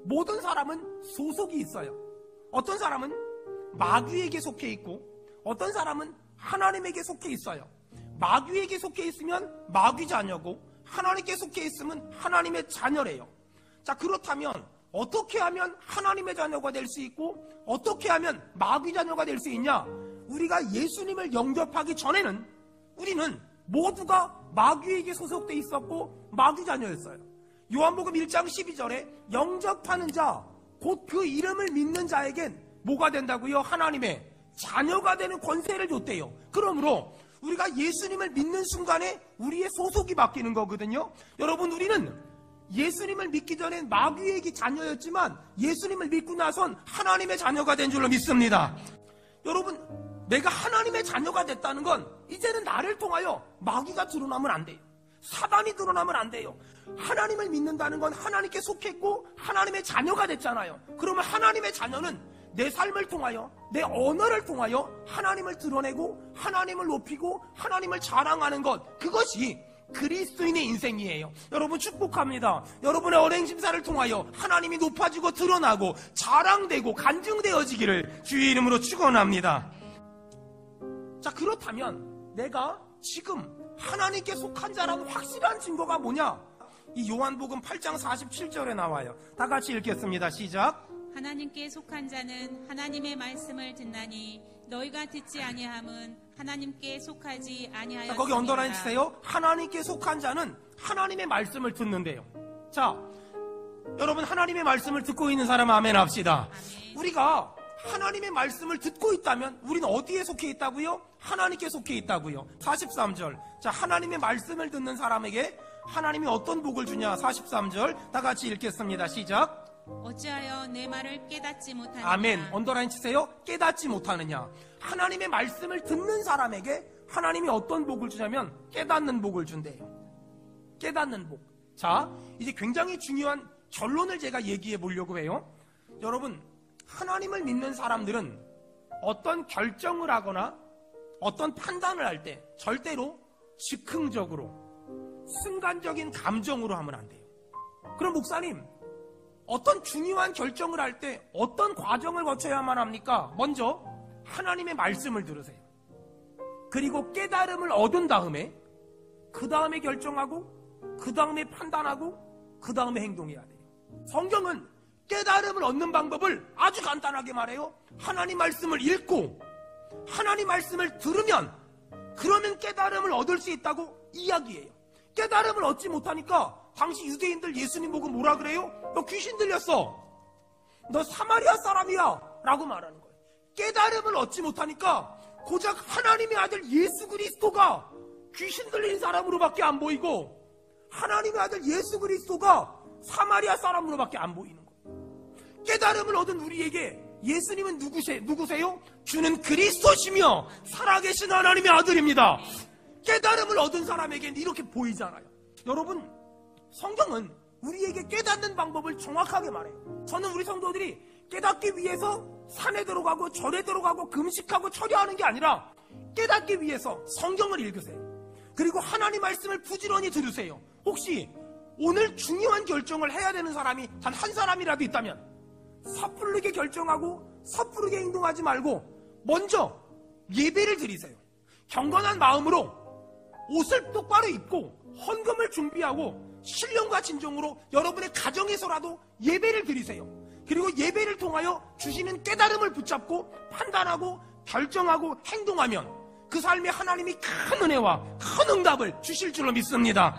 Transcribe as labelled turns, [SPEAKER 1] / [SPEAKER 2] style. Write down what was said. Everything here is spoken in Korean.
[SPEAKER 1] 모든 사람은 소속이 있어요. 어떤 사람은 마귀에게 속해 있고 어떤 사람은 하나님에게 속해 있어요. 마귀에게 속해 있으면 마귀 자녀고 하나님께 속해 있으면 하나님의 자녀래요. 자, 그렇다면 어떻게 하면 하나님의 자녀가 될 수 있고 어떻게 하면 마귀 자녀가 될 수 있냐? 우리가 예수님을 영접하기 전에는 우리는 모두가 마귀에게 소속돼 있었고 마귀 자녀였어요. 요한복음 1장 12절에 영접하는 자, 곧 그 이름을 믿는 자에겐 뭐가 된다고요? 하나님의 자녀가 되는 권세를 줬대요. 그러므로 우리가 예수님을 믿는 순간에 우리의 소속이 바뀌는 거거든요. 여러분, 우리는 예수님을 믿기 전엔 마귀의 자녀였지만 예수님을 믿고 나선 하나님의 자녀가 된 줄로 믿습니다. 여러분, 내가 하나님의 자녀가 됐다는 건 이제는 나를 통하여 마귀가 드러나면 안 돼요. 사단이 드러나면 안 돼요. 하나님을 믿는다는 건 하나님께 속했고 하나님의 자녀가 됐잖아요. 그러면 하나님의 자녀는 내 삶을 통하여, 내 언어를 통하여 하나님을 드러내고 하나님을 높이고 하나님을 자랑하는 것, 그것이 그리스도인의 인생이에요. 여러분, 축복합니다. 여러분의 언행심사를 통하여 하나님이 높아지고 드러나고 자랑되고 간증되어지기를 주의 이름으로 축원합니다. 자, 그렇다면 내가 지금 하나님께 속한 자라는 확실한 증거가 뭐냐? 이 요한복음 8장 47절에 나와요. 다 같이 읽겠습니다. 시작.
[SPEAKER 2] 하나님께 속한 자는 하나님의 말씀을 듣나니 너희가 듣지 아니함은 하나님께 속하지 아니하였습니다.
[SPEAKER 1] 거기 언더라인 치세요. 하나님께 속한 자는 하나님의 말씀을 듣는데요. 자, 여러분, 하나님의 말씀을 듣고 있는 사람 아멘 합시다.
[SPEAKER 2] 아멘.
[SPEAKER 1] 우리가 하나님의 말씀을 듣고 있다면 우리는 어디에 속해 있다고요? 하나님께 속해 있다고요. 43절. 자, 하나님의 말씀을 듣는 사람에게 하나님이 어떤 복을 주냐? 43절. 다 같이 읽겠습니다. 시작.
[SPEAKER 2] 어찌하여 내 말을 깨닫지 못하느냐.
[SPEAKER 1] 아멘. 언더라인 치세요. 깨닫지 못하느냐. 하나님의 말씀을 듣는 사람에게 하나님이 어떤 복을 주냐면 깨닫는 복을 준대요. 깨닫는 복. 자, 이제 굉장히 중요한 결론을 제가 얘기해 보려고 해요. 여러분, 하나님을 믿는 사람들은 어떤 결정을 하거나 어떤 판단을 할 때 절대로 즉흥적으로 순간적인 감정으로 하면 안 돼요. 그럼 목사님, 어떤 중요한 결정을 할 때 어떤 과정을 거쳐야만 합니까? 먼저 하나님의 말씀을 들으세요. 그리고 깨달음을 얻은 다음에 그 다음에 결정하고 그 다음에 판단하고 그 다음에 행동해야 돼요. 성경은 깨달음을 얻는 방법을 아주 간단하게 말해요. 하나님 말씀을 읽고 하나님 말씀을 들으면 그러면 깨달음을 얻을 수 있다고 이야기해요. 깨달음을 얻지 못하니까 당시 유대인들 예수님 보고 뭐라 그래요? 너 귀신 들렸어. 너 사마리아 사람이야 라고 말하는 거예요. 깨달음을 얻지 못하니까 고작 하나님의 아들 예수 그리스도가 귀신 들린 사람으로밖에 안 보이고 하나님의 아들 예수 그리스도가 사마리아 사람으로밖에 안 보이는 거예요. 깨달음을 얻은 우리에게 예수님은 누구세요? 주는 그리스도시며 살아계신 하나님의 아들입니다. 깨달음을 얻은 사람에게는 이렇게 보이잖아요. 여러분, 성경은 우리에게 깨닫는 방법을 정확하게 말해요. 저는 우리 성도들이 깨닫기 위해서 산에 들어가고 절에 들어가고 금식하고 철야하는 게 아니라 깨닫기 위해서 성경을 읽으세요. 그리고 하나님 말씀을 부지런히 들으세요. 혹시 오늘 중요한 결정을 해야 되는 사람이 단 한 사람이라도 있다면 섣부르게 결정하고 섣부르게 행동하지 말고 먼저 예배를 드리세요. 경건한 마음으로 옷을 똑바로 입고 헌금을 준비하고 신령과 진정으로 여러분의 가정에서라도 예배를 드리세요. 그리고 예배를 통하여 주시는 깨달음을 붙잡고 판단하고 결정하고 행동하면 그 삶에 하나님이 큰 은혜와 큰 응답을 주실 줄로 믿습니다.